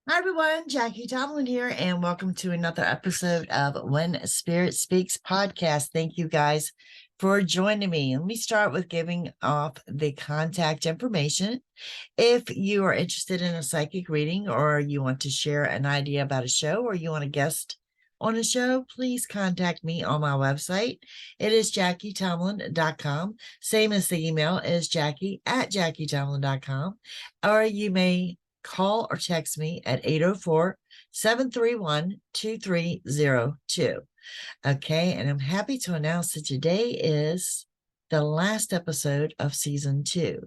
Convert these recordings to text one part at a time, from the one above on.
Hi everyone, Jackie Tomlin here, and welcome to another episode of When Spirit Speaks podcast. Thank you guys for joining me. Let me start with giving off the contact information. If you are interested in a psychic reading, or you want to share an idea about a show, or you want a guest on a show, please contact me on my website. It is JackieTomlin.com. Same as the email is Jackie@JackieTomlin.com. Or you may call or text me at 804-731-2302. Okay, and I'm happy to announce that today is the last episode of season 2.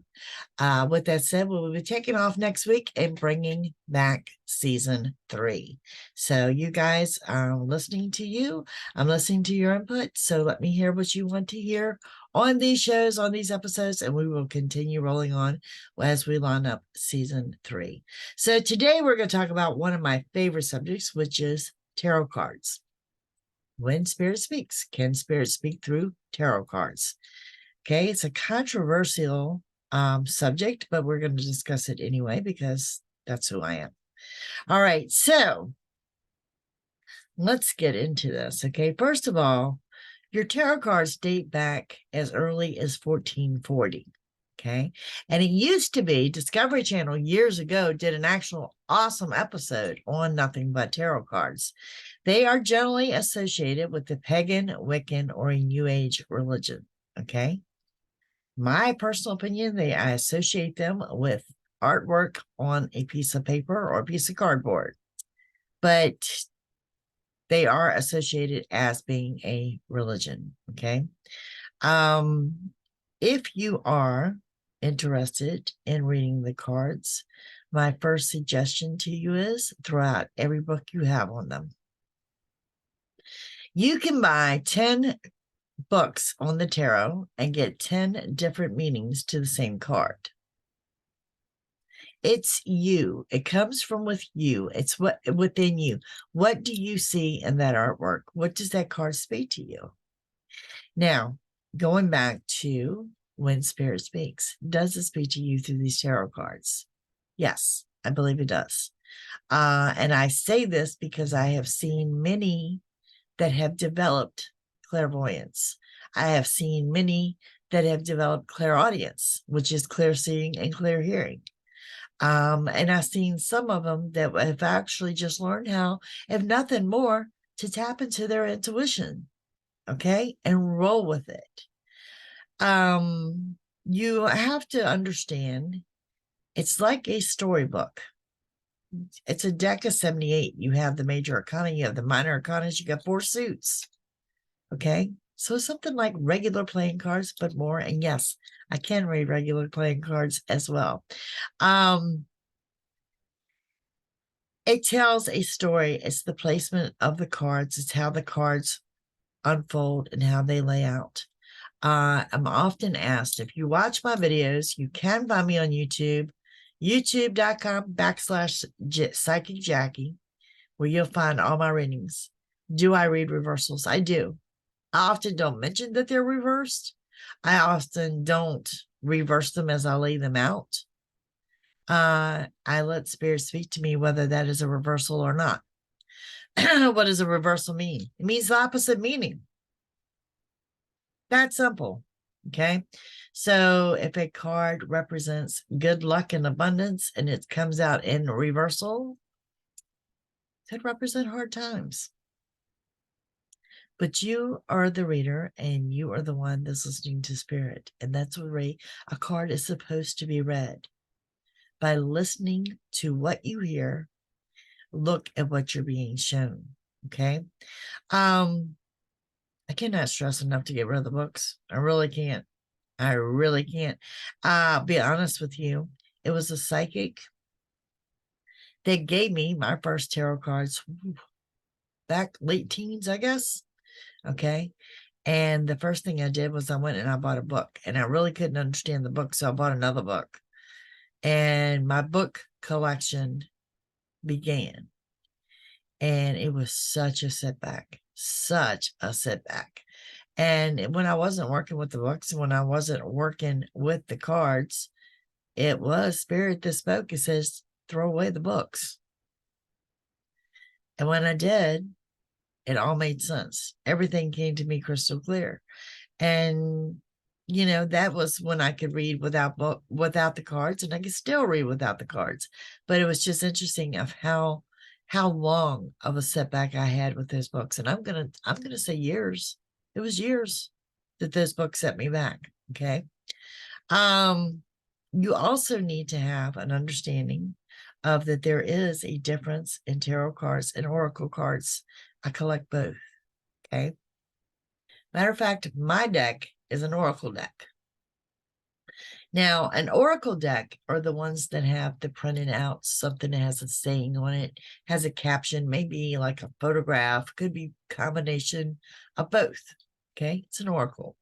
With that said, we will be taking off next week and bringing back season 3. So you guys, I'm listening to you. I'm listening to your input. So let me hear what you want to hear on these shows, on these episodes, and we will continue rolling on as we line up season 3. So today we're going to talk about one of my favorite subjects, which is tarot cards. When Spirit Speaks, can Spirit speak through tarot cards? Okay, it's a controversial subject, but we're going to discuss it anyway because that's who I am. All right, so let's get into this. Okay, first of all, your tarot cards date back as early as 1440. Okay, and it used to be Discovery Channel years ago did an actual awesome episode on nothing but tarot cards. They are generally associated with the pagan, Wiccan, or New Age religion. Okay, my personal opinion, I associate them with artwork on a piece of paper or a piece of cardboard, but they are associated as being a religion. Okay. If you are interested in reading the cards, my first suggestion to you is throw out every book you have on them. You can buy 10 books on the tarot and get 10 different meanings to the same card. It's you. It comes from with you. It's what within you. What do you see in that artwork? What does that card speak to you? Now, going back to when Spirit speaks, does it speak to you through these tarot cards? Yes, I believe it does. And I say this because I have seen many that have developed clairvoyance. I have seen many that have developed clairaudience, which is clear seeing and clear hearing. And I've seen some of them that have actually just learned how, if nothing more, to tap into their intuition, okay, and roll with it. You have to understand it's like a storybook. It's a deck of 78. You have the major arcana, you have the minor arcana, you got 4 suits. Okay, so something like regular playing cards, but more. And yes, I can read regular playing cards as well. It tells a story. It's the placement of the cards. It's how the cards unfold and how they lay out. I'm often asked, if you watch my videos, you can find me on YouTube, youtube.com/Psychic Jackie, where you'll find all my readings. Do I read reversals? I do. I often don't mention that they're reversed. I often don't reverse them as I lay them out. I let Spirit speak to me whether that is a reversal or not. What does a reversal mean? It means the opposite meaning. That simple. Okay. So if a card represents good luck and abundance and it comes out in reversal, it could represent hard times. But you are the reader and you are the one that's listening to Spirit. And that's what a card is supposed to be read. By listening to what you hear, look at what you're being shown. Okay. I cannot stress enough to get rid of the books. I really can't. I really can't. Be honest with you. It was a psychic that gave me my first tarot cards back late teens, I guess. Okay. And the first thing I did was I went and I bought a book, and I really couldn't understand the book. So I bought another book, and my book collection began. And it was such a setback, such a setback. And when I wasn't working with the books, when I wasn't working with the cards, it was Spirit that spoke. It says, throw away the books. And when I did, it all made sense. Everything came to me crystal clear. And that was when I could read without the cards, and I could still read without the cards. But it was just interesting of how long of a setback I had with those books. And I'm gonna say years. It was years that those books set me back. Okay. Um, you also need to have an understanding of that there is a difference in tarot cards and oracle cards. I collect both. Okay. Matter of fact, my deck is an oracle deck. Now, an oracle deck are the ones that have the printed out something that has a saying on it, has a caption, maybe like a photograph, could be combination of both. Okay, it's an oracle.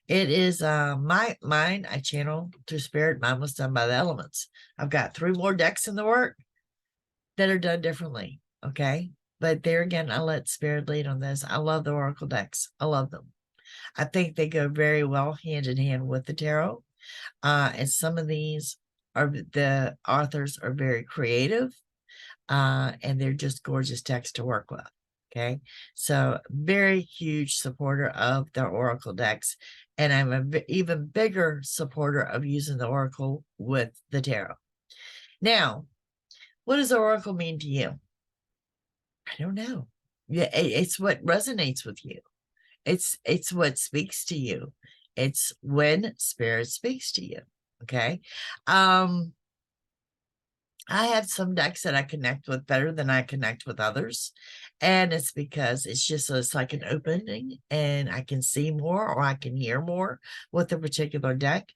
It is mine. I channel through spirit. Mine was done by the elements. I've got 3 more decks in the work that are done differently. Okay, but there again, I let spirit lead on this. I love the oracle decks. I love them. I think they go very well hand in hand with the tarot. And some of these the authors are very creative, and they're just gorgeous text to work with. Okay, so very huge supporter of the oracle decks, and I'm an even bigger supporter of using the oracle with the tarot. Now, what does the oracle mean to you? I don't know. Yeah, it's what resonates with you. It's what speaks to you. It's when spirit speaks to you. Okay. I have some decks that I connect with better than I connect with others. And it's because it's like an opening, and I can see more or I can hear more with a particular deck.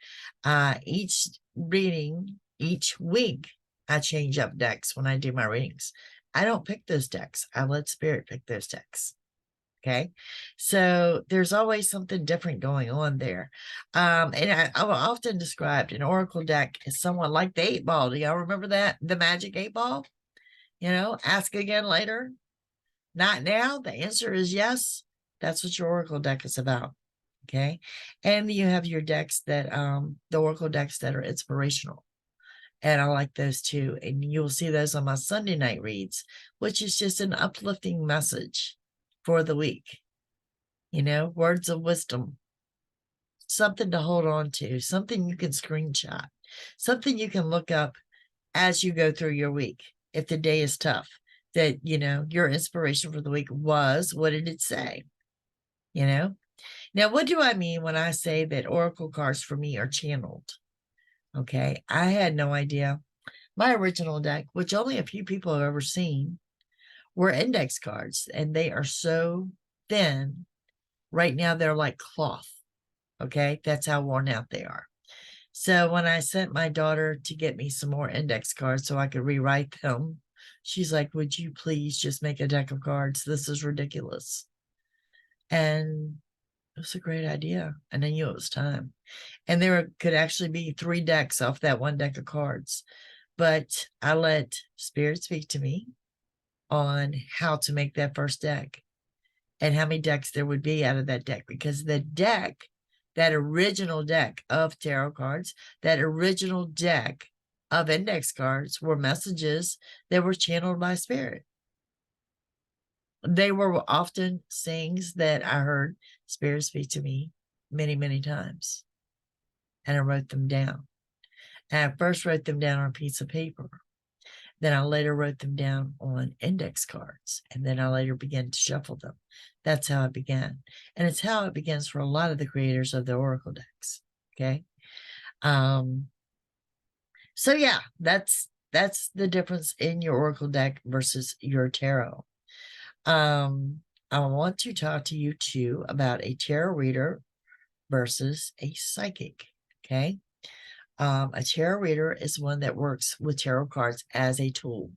Each reading, each week, I change up decks when I do my readings. I don't pick those decks. I let spirit pick those decks. Okay. So there's always something different going on there. And I will often described an oracle deck as somewhat like the 8 ball. Do y'all remember that? The magic 8 ball? Ask again later. Not now. The answer is yes. That's what your oracle deck is about. Okay. And you have your decks that the oracle decks that are inspirational. And I like those too. And you'll see those on my Sunday night reads, which is just an uplifting message for the week. Words of wisdom, something to hold on to, something you can screenshot, something you can look up as you go through your week. If the day is tough, that, your inspiration for the week was, what did it say? Now, what do I mean when I say that oracle cards for me are channeled? Okay. I had no idea. My original deck, which only a few people have ever seen, were index cards, and they are so thin. Right now, they're like cloth. Okay, that's how worn out they are. So when I sent my daughter to get me some more index cards so I could rewrite them, she's like, would you please just make a deck of cards? This is ridiculous. And it was a great idea. And I knew it was time. And there could actually be 3 decks off that one deck of cards. But I let spirit speak to me on how to make that first deck and how many decks there would be out of that deck, because the deck, that original deck of tarot cards, that original deck of index cards were messages that were channeled by spirit. They were often things that I heard spirit speak to me many, many times. And I wrote them down. And I first wrote them down on a piece of paper. Then I later wrote them down on index cards, and then I later began to shuffle them. That's how it began. And it's how it begins for a lot of the creators of the oracle decks. Okay. So yeah, that's the difference in your oracle deck versus your tarot. I want to talk to you too about a tarot reader versus a psychic. Okay. A tarot reader is one that works with tarot cards as a tool,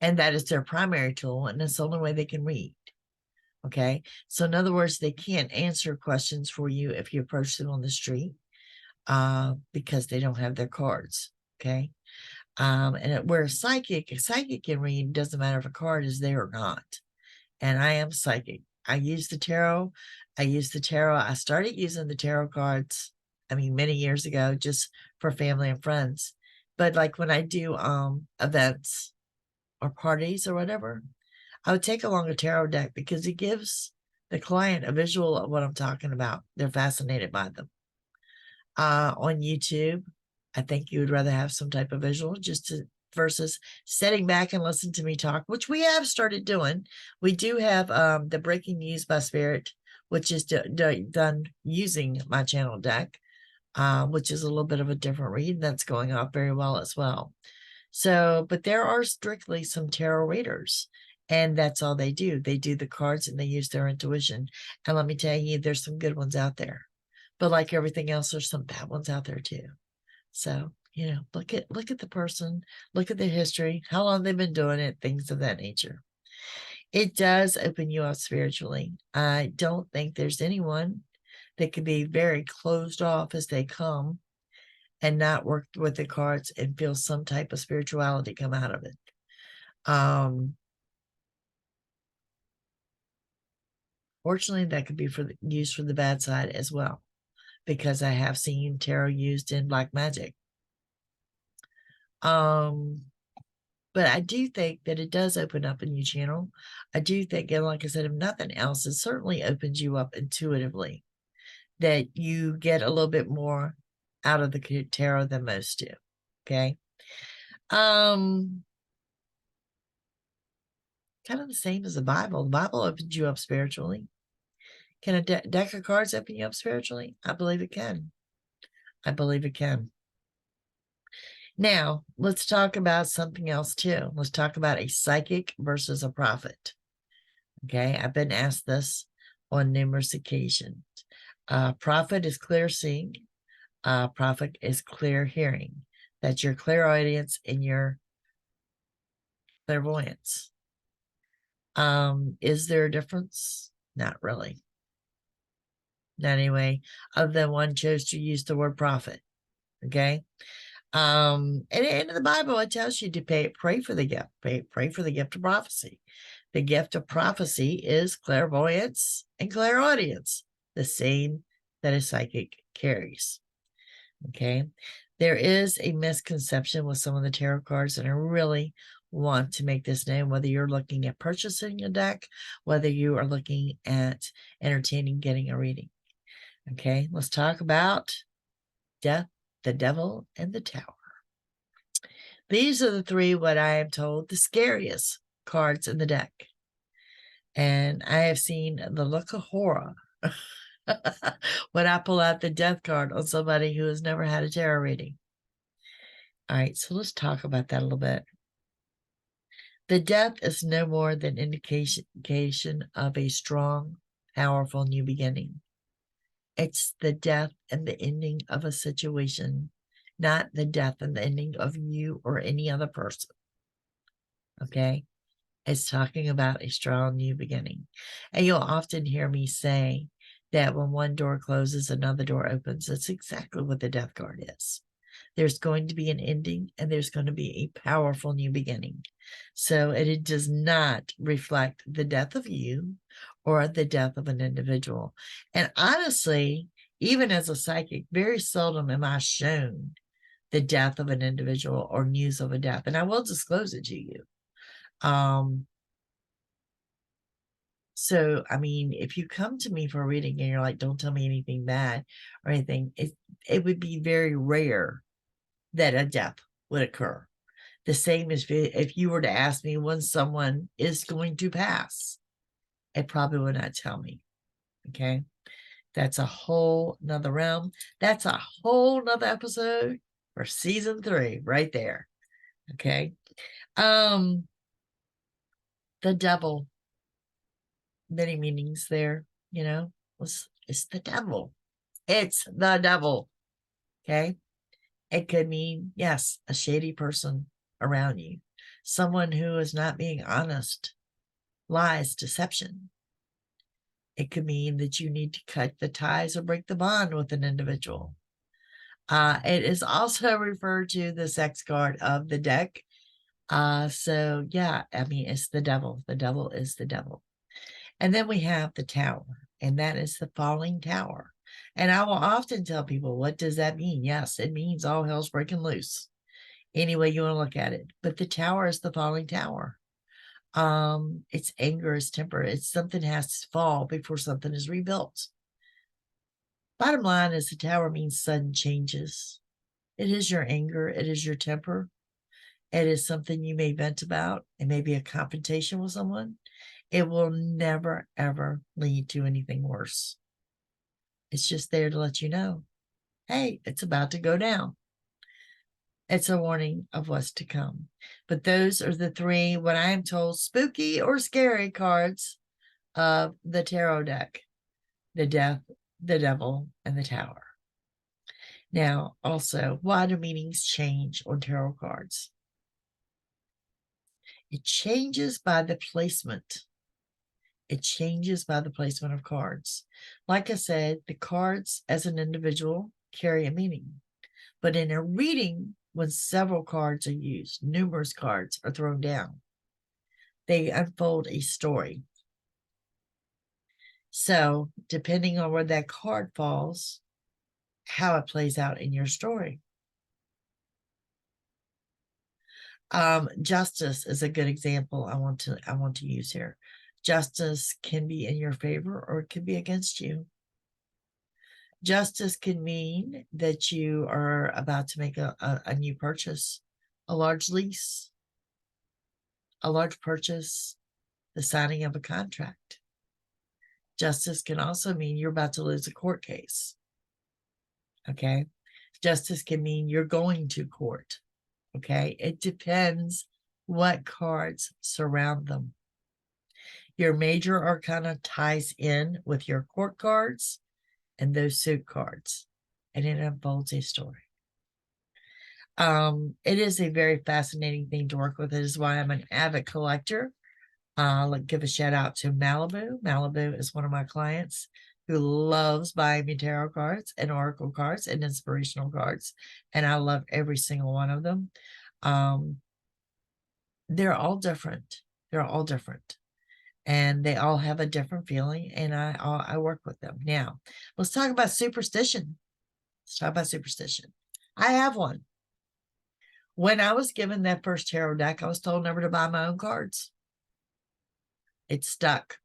and that is their primary tool, and it's the only way they can read. Okay. So in other words, they can't answer questions for you if you approach them on the street, because they don't have their cards. Okay. Where a psychic can read, doesn't matter if a card is there or not. And I am psychic. I use the tarot. I started using the tarot cards, many years ago, just for family and friends. But like when I do events or parties or whatever, I would take along a tarot deck because it gives the client a visual of what I'm talking about. They're fascinated by them. On YouTube, I think you would rather have some type of visual versus sitting back and listen to me talk, which we have started doing. We do have the Breaking News by Spirit, which is done using my channel deck, which is a little bit of a different read that's going off very well as well. So, but there are strictly some tarot readers, and that's all they do. They do the cards and they use their intuition. And let me tell you, there's some good ones out there. But like everything else, there's some bad ones out there too. So, look at the person, look at the history, how long they've been doing it, things of that nature. It does open you up spiritually. I don't think there's anyone that can be very closed off as they come and not work with the cards and feel some type of spirituality come out of it. Fortunately, that could be used for the bad side as well, because I have seen tarot used in black magic. But I do think that it does open up a new channel. I do think, and like I said, if nothing else, it certainly opens you up intuitively, that you get a little bit more out of the tarot than most do. Okay. Kind of the same as the Bible. The Bible opens you up spiritually. Can a deck of cards open you up spiritually? I believe it can. I believe it can. Now, let's talk about something else too. Let's talk about a psychic versus a prophet. Okay, I've been asked this on numerous occasions. Prophet is clear seeing. Prophet is clear hearing. That's your clairaudience and your clairvoyance. Is there a difference? Not really. Not anyway, other than one chose to use the word prophet. Okay. And in the Bible, it tells you to pray for the gift, pray for the gift of prophecy. The gift of prophecy is clairvoyance and clairaudience, the same that a psychic carries. Okay. There is a misconception with some of the tarot cards, and I really want to make this known, whether you're looking at purchasing a deck, whether you are looking at entertaining getting a reading. Okay, let's talk about death, the devil, and the tower. These are the three, what I am told, the scariest cards in the deck. And I have seen the look of horror when I pull out the death card on somebody who has never had a tarot reading. All right, so let's talk about that a little bit. The death is no more than indication of a strong, powerful new beginning. It's the death and the ending of a situation, not the death and the ending of you or any other person. Okay? It's talking about a strong new beginning. And you'll often hear me say that when one door closes, another door opens. That's exactly what the death card is. There's going to be an ending and there's going to be a powerful new beginning. So it does not reflect the death of you or the death of an individual. And honestly, even as a psychic, very seldom am I shown the death of an individual or news of a death. And I will disclose it to you. So, I mean, if you come to me for a reading and you're like, don't tell me anything bad or anything, it would be very rare that a death would occur. The same as if you were to ask me when someone is going to pass, it probably would not tell me. Okay. That's a whole nother realm. That's a whole nother episode for season 3 right there. Okay. The devil, many meanings there, it's the devil. It's the devil. Okay. It could mean, yes, a shady person around you, someone who is not being honest, lies, deception. It could mean that you need to cut the ties or break the bond with an individual. It is also referred to the sex card of the deck. So yeah, I mean, it's the devil. The devil is the devil. And then we have the tower, and that is the falling tower. And I will often tell people, what does that mean? Yes, it means all hell's breaking loose. Any way you want to look at it. But the tower is the falling tower. It's anger, it's temper. It's something has to fall before something is rebuilt. Bottom line is the Tower means sudden changes. It is your anger. It is your temper. It is something you may vent about. It may be a confrontation with someone. It will never, ever lead to anything worse. It's just there to let you know, hey, it's about to go down. It's a warning of what's to come. But those are the three, what I am told, spooky or scary cards of the tarot deck: the Death, the Devil, and the Tower. Now, also, why do meanings change on tarot cards? It changes by the placement. It changes by the placement of cards. Like I said, the cards as an individual carry a meaning. But in a reading, when several cards are used, numerous cards are thrown down, they unfold a story. So, depending on where that card falls, how it plays out in your story. Justice is a good example I want to use here. Justice can be in your favor or it can be against you. Justice can mean that you are about to make a new purchase, a large lease, a large purchase, the signing of a contract. Justice can also mean you're about to lose a court case. Okay. Justice can mean you're going to court. Okay. It depends what cards surround them. Your major arcana ties in with your court cards and those suit cards, and it unfolds a story. It is a very fascinating thing to work with. It is why I'm an avid collector. Let's give a shout out to Malibu. Malibu is one of my clients who loves buying me tarot cards and oracle cards and inspirational cards, and I love every single one of them. They're all different. They're all different, and they all have a different feeling, and I work with them. Now, let's talk about superstition. Let's talk about superstition. I have one. When I was given that first tarot deck, I was told never to buy my own cards. It stuck.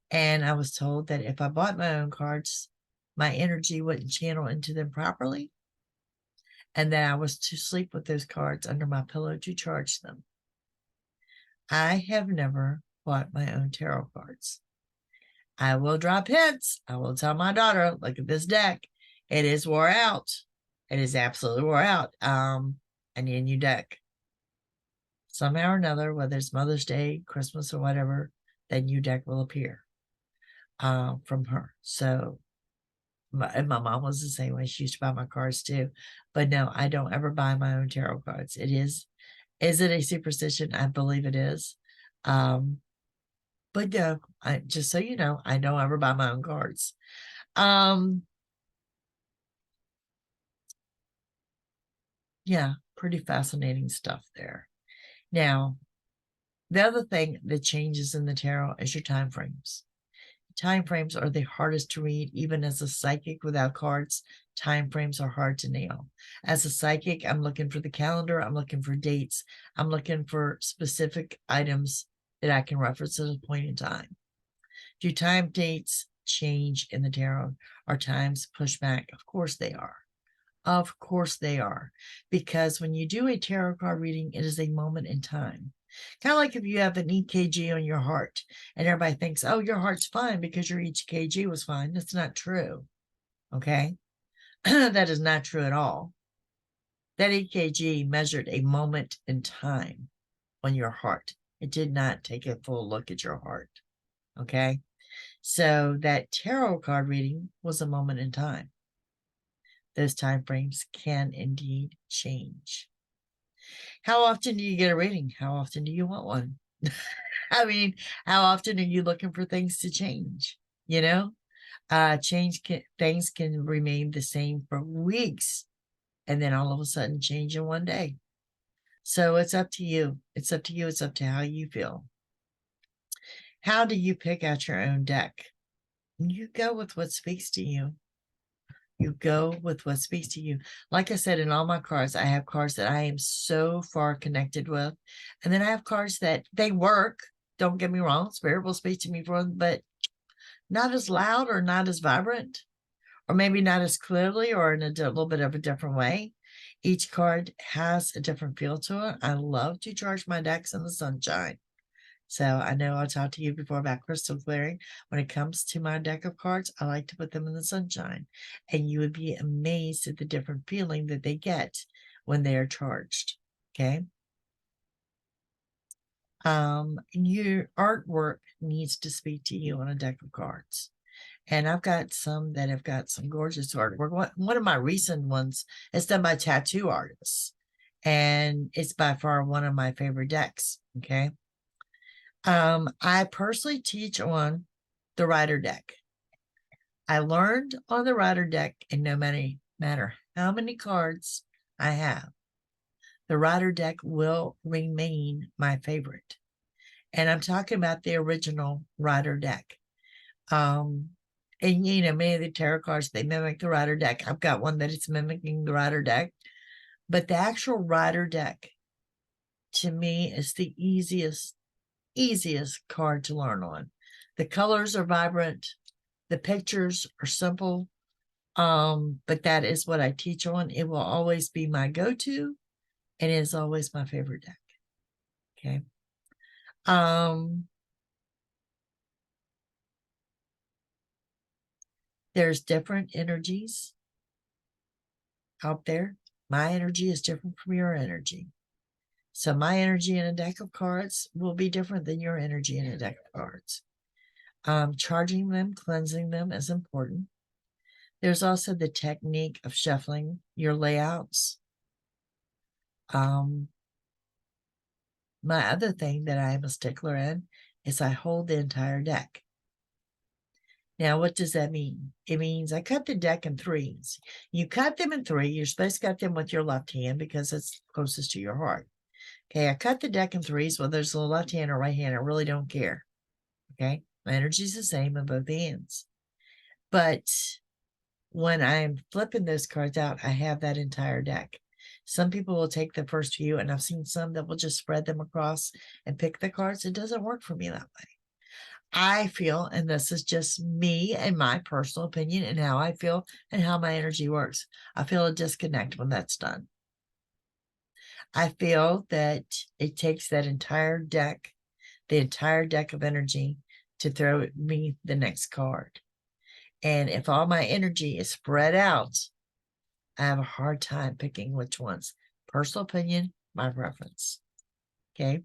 And I was told that if I bought my own cards, my energy wouldn't channel into them properly, and that I was to sleep with those cards under my pillow to charge them. I have never bought my own tarot cards. I will drop hints. I will tell my daughter, look at this deck. It is wore out. It is absolutely wore out. I need a new deck. Somehow or another, whether it's Mother's Day, Christmas, or whatever, that new deck will appear from her. So, and my mom was the same way. She used to buy my cards too. But no, I don't ever buy my own tarot cards. Is it a superstition? I believe it is. But no, just so you know, I don't ever buy my own cards. Yeah, pretty fascinating stuff there. Now, the other thing that changes in the tarot is your time frames. Time frames are the hardest to read. Even as a psychic without cards, time frames are hard to nail. As a psychic, I'm looking for the calendar. I'm looking for dates. I'm looking for specific items that I can reference at a point in time. Do time dates change in the tarot? Are times pushed back? Of course they are. Of course they are. Because when you do a tarot card reading, it is a moment in time. Kind of like if you have an EKG on your heart and everybody thinks, oh, your heart's fine because your EKG was fine. That's not true. Okay. That is not true at all. That EKG measured a moment in time on your heart. It did not take a full look at your heart. Okay. So that tarot card reading was a moment in time. Those time frames can indeed change. How often do you get a reading? How often do you want one? I mean, how often are you looking for things to change? You know, things can remain the same for weeks and then all of a sudden change in one day. So it's up to you. It's up to you. It's up to how you feel. How do you pick out your own deck? You go with what speaks to you. You go with what speaks to you. Like I said, in all my cards, I have cards that I am so far connected with. And then I have cards that they work. Don't get me wrong. Spirit will speak to me for them, but not as loud or not as vibrant, or maybe not as clearly or in a little bit of a different way. Each card has a different feel to it. I love to charge my decks in the sunshine. So I know I talked to you before about crystal clearing. When it comes to my deck of cards, I like to put them in the sunshine. And you would be amazed at the different feeling that they get when they are charged. Okay. Your artwork needs to speak to you on a deck of cards. And I've got some that have got some gorgeous artwork. One of my recent ones is done by tattoo artists. And it's by far one of my favorite decks. Okay. I personally teach on the rider deck. I learned on the rider deck, and no matter how many cards I have, the rider deck will remain my favorite. And I'm talking about the original rider deck. And many of the tarot cards, they mimic the rider deck. I've got one that is mimicking the rider deck, but the actual rider deck to me is the easiest card to learn on. The colors are vibrant, the pictures are simple, but that is what I teach on. It will always be my go-to, and it is always my favorite deck. Okay. There's different energies out there. My energy is different from your energy. So my energy in a deck of cards will be different than your energy in a deck of cards. Charging them, cleansing them is important. There's also the technique of shuffling your layouts. My other thing that I am a stickler in is I hold the entire deck. Now, what does that mean? It means I cut the deck in threes. You cut them in three. You're supposed to cut them with your left hand because it's closest to your heart. Okay, I cut the deck in threes. Well, there's a left hand or right hand. I really don't care. Okay, my energy is the same in both hands. But when I'm flipping those cards out, I have that entire deck. Some people will take the first few, and I've seen some that will just spread them across and pick the cards. It doesn't work for me that way. I feel, and this is just me and my personal opinion and how I feel and how my energy works, I feel a disconnect when that's done. I feel that it takes that entire deck, the entire deck of energy, to throw me the next card. And if all my energy is spread out, I have a hard time picking which ones. Personal opinion, my preference. Okay.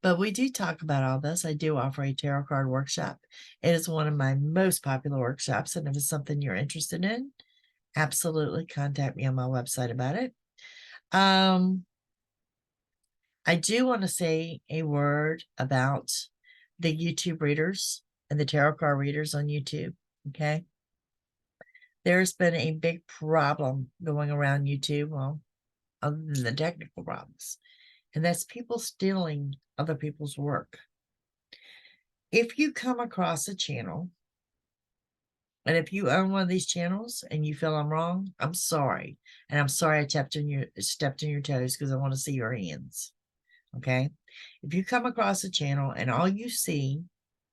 But we do talk about all this. I do offer a tarot card workshop. It is one of my most popular workshops. And if it's something you're interested in, absolutely contact me on my website about it. I do want to say a word about the YouTube readers and the tarot card readers on YouTube. Okay. There's been a big problem going around YouTube, well, other than the technical problems, and that's people stealing other people's work. If you come across a channel, and if you own one of these channels and you feel I'm wrong, I'm sorry. And I'm sorry I stepped on your toes because I want to see your hands. Okay. If you come across a channel and all you see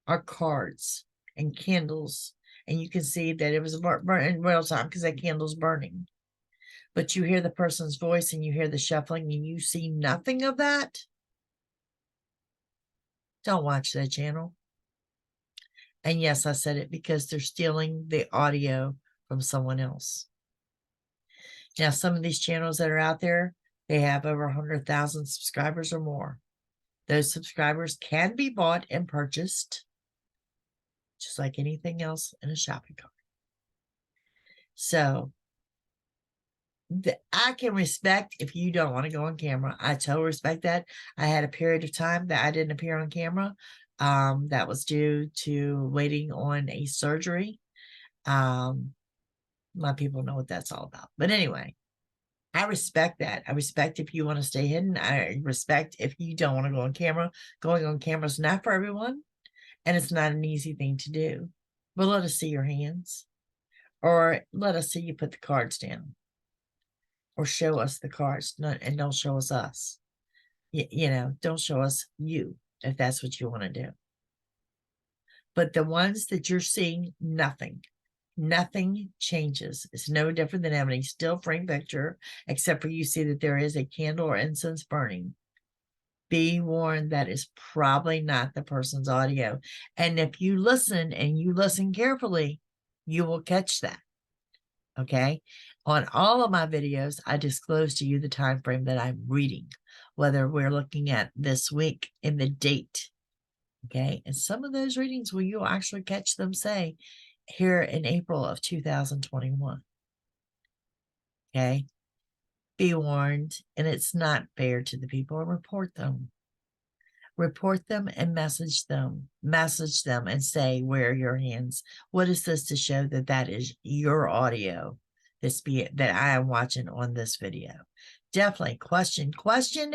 are cards and candles, and you can see that it was burning in real time because that candle's burning, but you hear the person's voice and you hear the shuffling and you see nothing of that, don't watch that channel. And yes, I said it because they're stealing the audio from someone else. Now, some of these channels that are out there, they have over 100,000 subscribers or more. Those subscribers can be bought and purchased, just like anything else in a shopping cart. So I can respect if you don't want to go on camera. I totally respect that. I had a period of time that I didn't appear on camera. That was due to waiting on a surgery. My people know what that's all about. But anyway, I respect that. I respect if you want to stay hidden. I respect if you don't want to go on camera. Going on camera is not for everyone, and it's not an easy thing to do. But let us see your hands. or let us see you put the cards down, or show us the cards, and don't show us. Don't show us you if that's what you want to do. But the ones that you're seeing, nothing changes. It's no different than having a still frame picture, except for you see that there is a candle or incense burning. Be warned, that is probably not the person's audio. And if you listen, and you listen carefully, you will catch that. Okay. On all of my videos, I disclose to you the time frame that I'm reading, whether we're looking at this week in the date. Okay. And some of those readings will you'll actually catch them say here in April of 2021. Okay. Be warned. And it's not fair to the people. Report them. Report them and message them. Message them and say, where are your hands? What is this to show that that is your audio? That I am watching on this video. Definitely question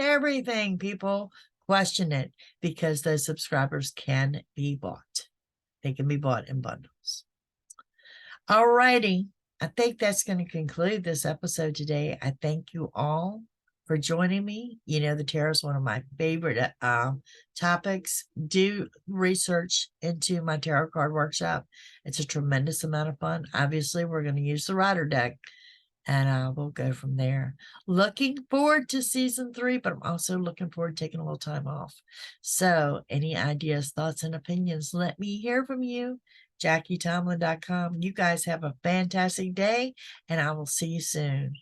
everything, people. Question it, because those subscribers can be bought. They can be bought in bundles. All righty. I think that's going to conclude this episode today. I thank you all for joining me. The tarot is one of my favorite topics. Do research into my tarot card workshop. It's a tremendous amount of fun. Obviously, we're going to use the rider deck, and we'll go from there. Looking forward to season 3, but I'm also looking forward to taking a little time off. So any ideas, thoughts, and opinions, let me hear from you. JackieTomlin.com. You guys have a fantastic day, and I will see you soon.